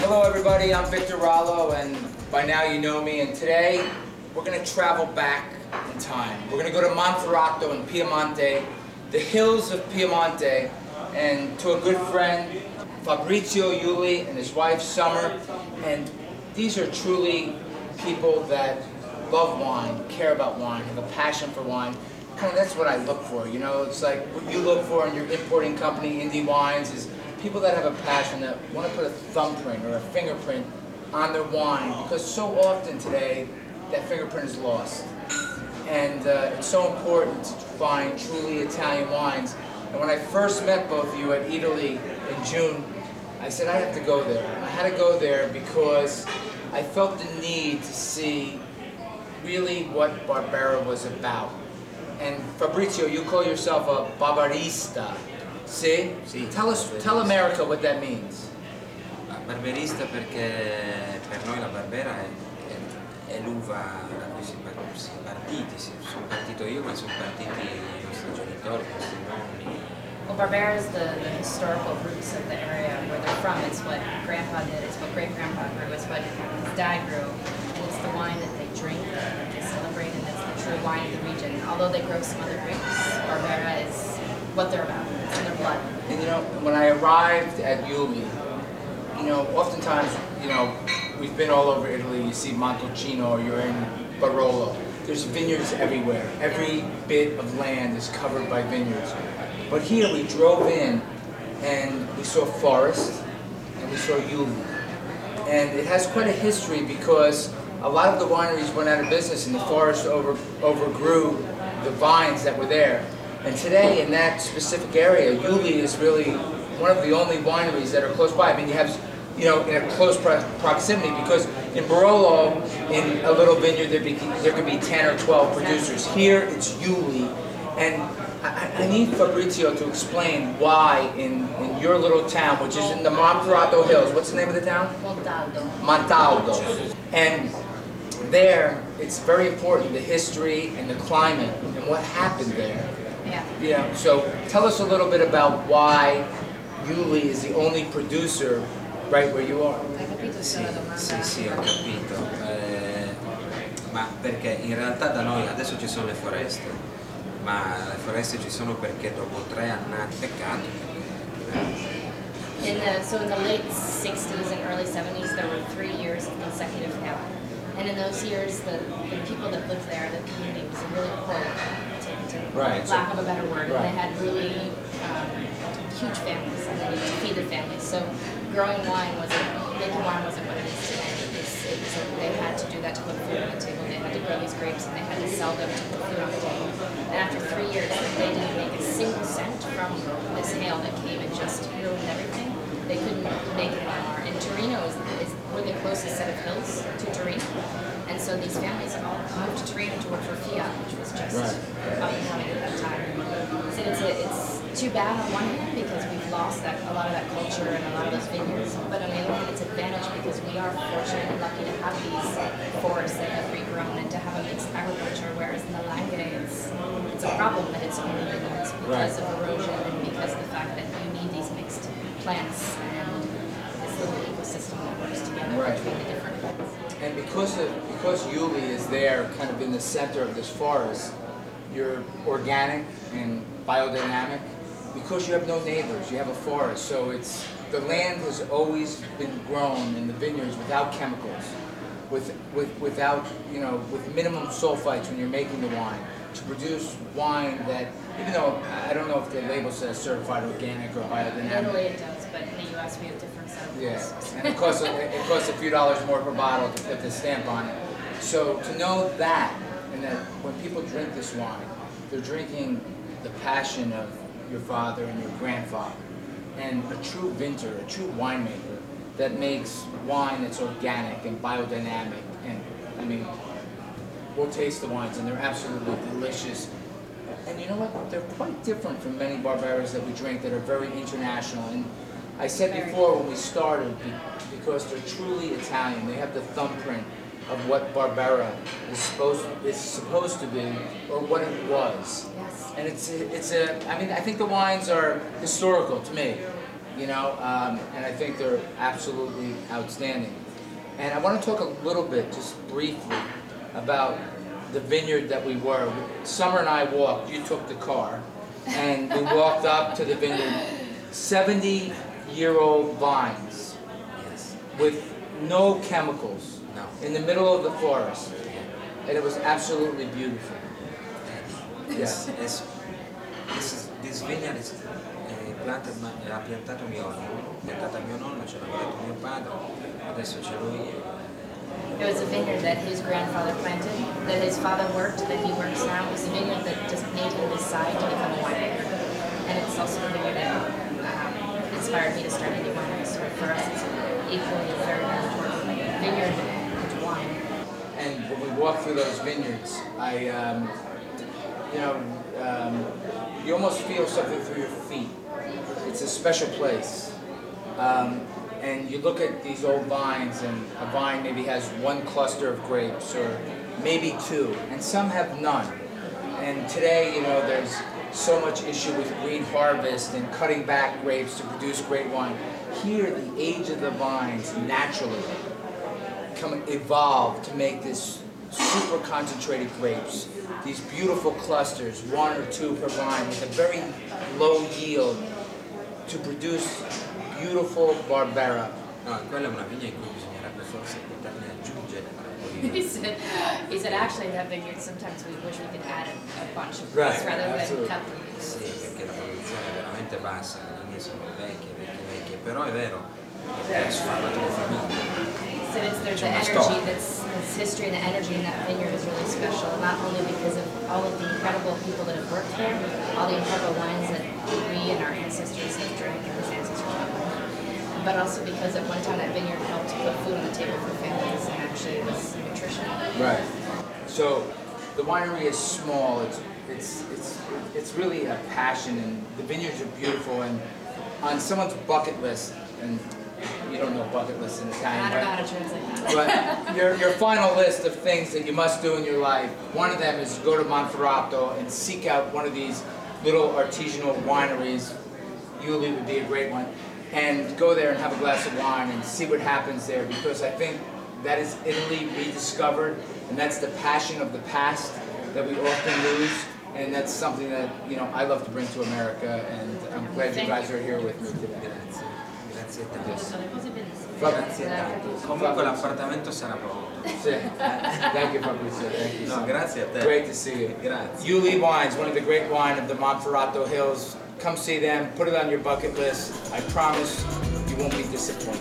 Hello everybody, I'm Victor Rallo, and by now you know me, and today we're going to travel back in time. We're going to go to Monferrato in Piemonte, the hills of Piemonte, and to a good friend, Fabrizio Iuli, and his wife Summer. And these are truly people that love wine, care about wine, have a passion for wine. Kind of that's what I look for, you know. It's like what you look for in your importing company, Indie Wines, is people that have a passion, that want to put a thumbprint or a fingerprint on their wine, because so often today that fingerprint is lost. And it's so important to find truly Italian wines. And when I first met both of you at Italy in June, I said I have to go there. I had to go there because I felt the need to see really what Barbera was about. And Fabrizio, you call yourself a Barberaista. See? Sì, Tell America what that means. Barberista perché per noi la Barbera è l'uva da cui si è partiti, sono partito io, ma sono partiti i nostri genitori, i nostri nonni. Well, Barbera is the historical roots of the area where they're from. It's what Grandpa did, it's what Great-Grandpa grew, it's what his dad grew. And it's the wine that they drink, that they celebrate, and it's the true wine of the region. Although they grow some other grapes, Barbera is what they're about. It's in their blood. And you know, when I arrived at Iuli, you know, oftentimes, you know, we've been all over Italy. You see Montalcino, or you're in Barolo. There's vineyards everywhere. Every bit of land is covered by vineyards. But here we drove in and we saw forest and we saw Iuli. And it has quite a history because a lot of the wineries went out of business and the forest overgrew the vines that were there. And today in that specific area, Iuli is really one of the only wineries that are close by. I mean, you have, you know, in a close proximity, because in Barolo, in a little vineyard, there could be 10 or 12 producers. Here, it's Iuli. And I need Fabrizio to explain why in your little town, which is in the Monferrato Hills, what's the name of the town? Montaldo. And there, it's very important, the history and the climate and what happened there. Yeah. So tell us a little bit about why Iuli is the only producer right where you are. Hai capito se la domanda? Sì, ho capito. Ma perché in realtà da noi adesso ci sono le foreste, ma le foreste ci sono perché dopo 3 annati, peccato. So in the late 60s and early 70s, there were 3 years of consecutive hail. And in those years, the people that lived there, the community was really poor, to lack of a better word. Right. And they had really huge families, and they needed to feed their families. So growing wine making wine wasn't what it is today. They had to do that to put food on the table. They had to grow these grapes and they had to sell them to put food on the table. And after 3 years, they didn't make a single cent from this hail that came and just ruined everything. They couldn't make it anymore. And Torino we're the closest set of hills to Torino. And so these families all moved to Torino to work for Fiat, which was just up and coming at that time. So it's too bad on one hand because we've lost a lot of that culture and a lot of those vineyards, but on the other hand it's an advantage because we are fortunate and lucky to have these forests that have regrown and to have a mixed agriculture, whereas in the Langhe it's a problem that it's only vineyards because of erosion and because of the fact that you need these mixed plants and this little ecosystem that works together between the different plants. And because Iuli is there, kind of in the center of this forest, you're organic and biodynamic. Because you have no neighbors, you have a forest, so the land has always been grown in the vineyards without chemicals, without, you know, with minimum sulfites when you're making the wine, to produce wine that, even though I don't know if the label says certified organic or biodynamic. Literally it does, but in the US we have different set of rules. And it costs a few dollars more per bottle to put the stamp on it. So to know that, and that when people drink this wine, they're drinking the passion of your father and your grandfather, and a true vintner, a true winemaker that makes wine that's organic and biodynamic. And I mean, we'll taste the wines and they're absolutely delicious. And you know what? They're quite different from many Barberas that we drink that are very international. And I said before when we started, because they're truly Italian, they have the thumbprint of what Barbera is supposed to be, or what it was. Yes. And I mean, I think the wines are historical to me. you know, and I think they're absolutely outstanding. And I want to talk a little bit, just briefly, about the vineyard that we were. Summer and I walked, you took the car, and we walked up to the vineyard. 70-year-old vines with no chemicals in the middle of the forest. And it was absolutely beautiful. Yes. This vineyard is l'ha piantato mio nonno, ce l'ha lavorato mio padre, adesso c'è lui. It was a vineyard that his grandfather planted, that his father worked, that he works now. It was a vineyard that just made him decide to become a winemaker. And it's also the vineyard that inspired me to start a new winery. So for us, it's equally very important vineyard and wine. And when we walk through those vineyards, you almost feel something through your feet. It's a special place. And you look at these old vines, and a vine maybe has one cluster of grapes, or maybe two, and some have none. And today, you know, there's so much issue with green harvest and cutting back grapes to produce great wine. Here, the age of the vines naturally evolved to make this super concentrated grapes. These beautiful clusters, one or two per vine, with a very low yield to produce beautiful Barbera. No, quella è una vigna in cui bisognerebbe forse poterne aggiungere un po' He said actually that vineyard sometimes we wish we could add a bunch of Right, fruits rather than absolutely. cut them. Sì, perché la produzione è veramente bassa, le vigne sono vecchie, però è vero, perché ha sfamato le famiglie. So there's the C'è una energy, storia. this history and the energy in that vineyard is really special, not only because of all of the incredible people that have worked there, all the incredible wines that we and our ancestors have drank and his ancestors have drank, but also because at one time that vineyard helped put food on the table for families and actually was nutritional. Right. So the winery is small. It's really a passion, and the vineyards are beautiful. And on someone's bucket list, and you don't know bucket list in Italian, I don't know how right? to translate that. But your final list of things that you must do in your life, one of them is go to Monferrato and seek out one of these little artisanal wineries. Iuly would be a great one. And go there and have a glass of wine and see what happens there, because I think that is Italy rediscovered, and that's the passion of the past that we often lose, and that's something that, you know, I love to bring to America, and I'm glad you guys are here with me today. Grazie a te. Sono le cose bellissime. Grazie tanto. Comunque l'appartamento sarà pronto. Thank you, Fabrizio. Thank you. No, grazie a te. Great to see you. Grazie. Iuly Wines, one of the great wine of the Monferrato Hills. Come see them, put it on your bucket list. I promise you won't be disappointed.